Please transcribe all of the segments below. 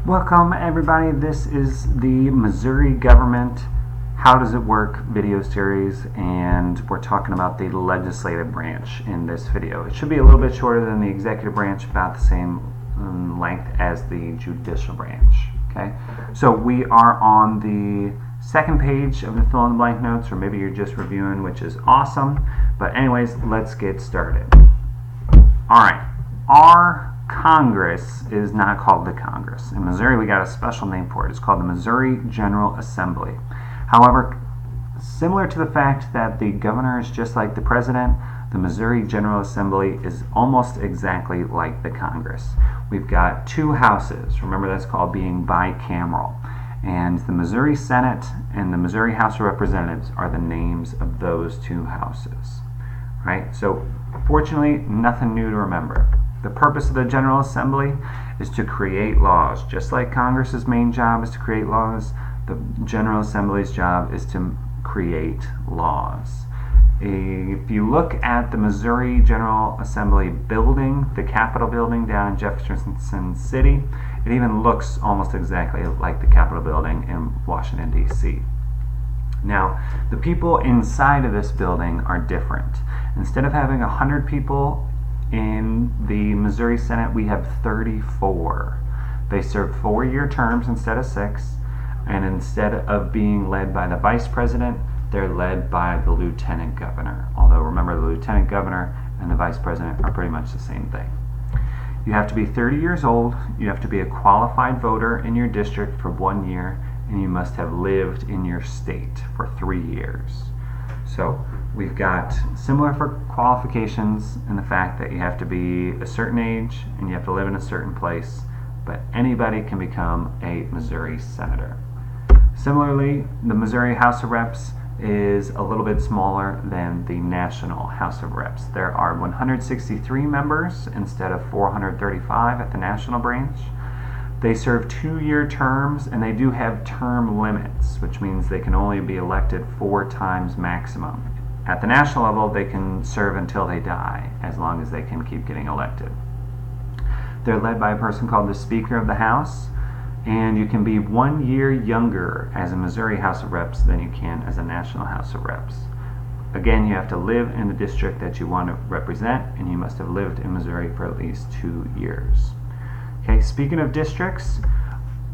Welcome everybody, this is the Missouri government How Does It Work video series, and we're talking about the legislative branch in this video. It should be a little bit shorter than the executive branch, about the same length as the judicial branch. Okay, so we are on the second page of the fill in the blank notes, or maybe you're just reviewing, which is awesome. But anyways, let's get started. Alright, our Congress is not called the Congress. In Missouri, we got a special name for it. It's called the Missouri General Assembly. However, similar to the fact that the governor is just like the president, the Missouri General Assembly is almost exactly like the Congress. We've got two houses. Remember, that's called being bicameral. And the Missouri Senate and the Missouri House of Representatives are the names of those two houses. Right? So, fortunately, nothing new to remember. The purpose of the General Assembly is to create laws. Just like Congress's main job is to create laws, the General Assembly's job is to create laws. If you look at the Missouri General Assembly building, the Capitol building down in Jefferson City, it even looks almost exactly like the Capitol building in Washington, D.C. Now, the people inside of this building are different. Instead of having 100 people in the Missouri Senate, we have 34. They serve 4-year terms instead of 6, and instead of being led by the vice president, they're led by the lieutenant governor. Although remember, the lieutenant governor and the vice president are pretty much the same thing. You have to be 30 years old, you have to be a qualified voter in your district for 1 year, and you must have lived in your state for 3 years. So we've got similar for qualifications in the fact that you have to be a certain age and you have to live in a certain place, but anybody can become a Missouri senator. Similarly, the Missouri House of Reps is a little bit smaller than the National House of Reps. There are 163 members instead of 435 at the national branch. They serve 2-year terms, and they do have term limits, which means they can only be elected 4 times maximum. At the national level, they can serve until they die, as long as they can keep getting elected. They're led by a person called the Speaker of the House, and you can be 1 year younger as a Missouri House of Reps than you can as a National House of Reps. Again, you have to live in the district that you want to represent, and you must have lived in Missouri for at least 2 years. Okay, speaking of districts,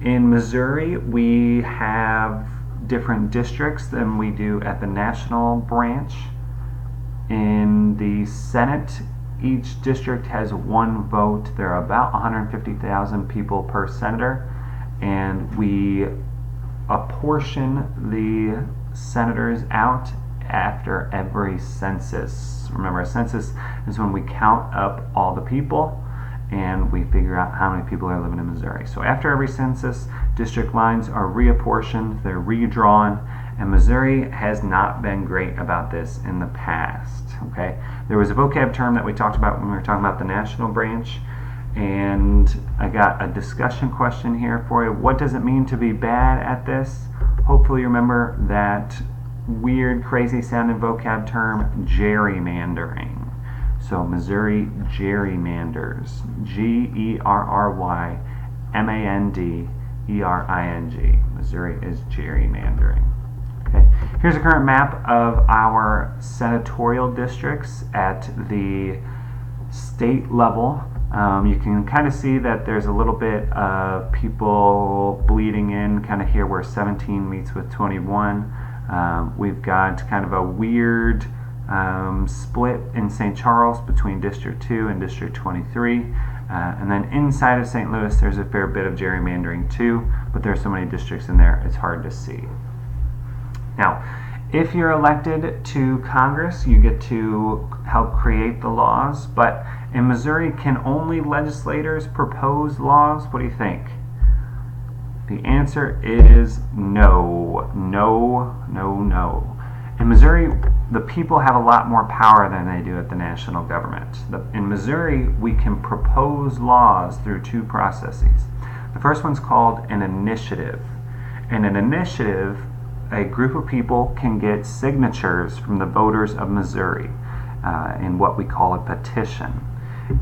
in Missouri we have different districts than we do at the national branch. In the Senate, each district has 1 vote. There are about 150,000 people per senator, and we apportion the senators out after every census. Remember, a census is when we count up all the people and we figure out how many people are living in Missouri. So after every census, district lines are reapportioned, they're redrawn, and Missouri has not been great about this in the past. Okay, there was a vocab term that we talked about when we were talking about the national branch, and I got a discussion question here for you. What does it mean to be bad at this? Hopefully you remember that weird, crazy sounding vocab term, gerrymandering. So Missouri gerrymanders, Gerrymandering. Missouri is gerrymandering. Okay. Here's a current map of our senatorial districts at the state level. You can kind of see that there's a little bit of people bleeding in kind of here where 17 meets with 21. We've got kind of a weird split in St. Charles between District 2 and District 23. And then inside of St. Louis, there's a fair bit of gerrymandering too, but there's so many districts in there, it's hard to see. Now, if you're elected to Congress, you get to help create the laws, but in Missouri, can only legislators propose laws? What do you think? The answer is no. No, no, no. In Missouri, the people have a lot more power than they do at the national government. In Missouri, we can propose laws through 2 processes. The first one's called an initiative. In an initiative, a group of people can get signatures from the voters of Missouri in what we call a petition.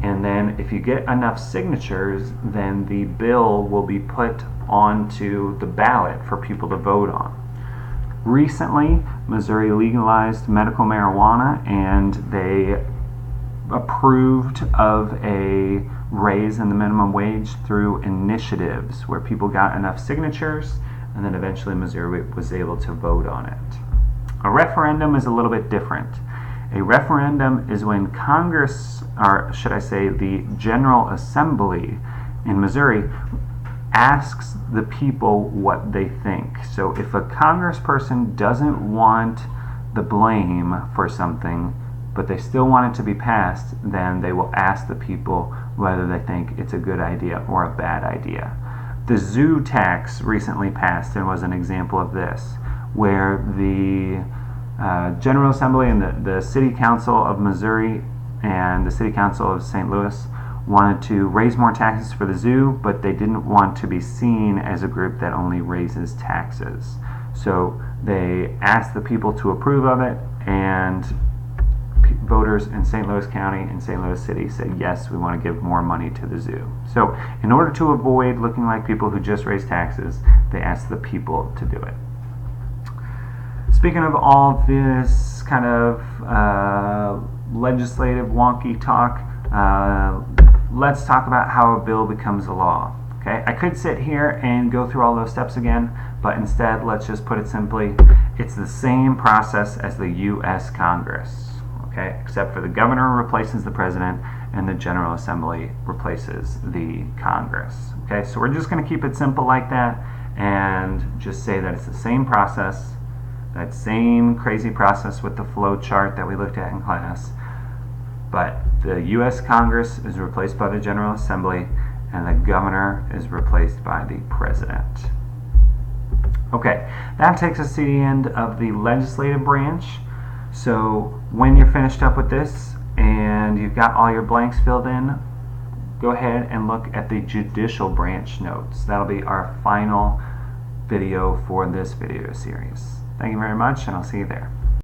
and then if you get enough signatures, then the bill will be put onto the ballot for people to vote on. Recently, Missouri legalized medical marijuana, and they approved of a raise in the minimum wage through initiatives where people got enough signatures, and then eventually Missouri was able to vote on it. A referendum is a little bit different. A referendum is when Congress, or should I say the General Assembly in Missouri, asks the people what they think. So if a congressperson doesn't want the blame for something, but they still want it to be passed, then they will ask the people whether they think it's a good idea or a bad idea. The zoo tax recently passed and was an example of this, where the General Assembly and the City Council of Missouri and the City Council of St. Louis wanted to raise more taxes for the zoo, but they didn't want to be seen as a group that only raises taxes. So they asked the people to approve of it, and voters in St. Louis County and St. Louis City said, yes, we want to give more money to the zoo. So in order to avoid looking like people who just raise taxes, they asked the people to do it. Speaking of all this kind of legislative wonky talk, let's talk about how a bill becomes a law. Okay, I could sit here and go through all those steps again, but instead, let's just put it simply, it's the same process as the U.S. Congress. Okay, except for the governor replaces the president and the General Assembly replaces the Congress. Okay, so we're just going to keep it simple like that and just say that it's the same process, that same crazy process with the flow chart that we looked at in class, but the U.S. Congress is replaced by the General Assembly and the governor is replaced by the president. Okay, that takes us to the end of the legislative branch. So when you're finished up with this and you've got all your blanks filled in, go ahead and look at the judicial branch notes. That'll be our final video for this video series. Thank you very much, and I'll see you there.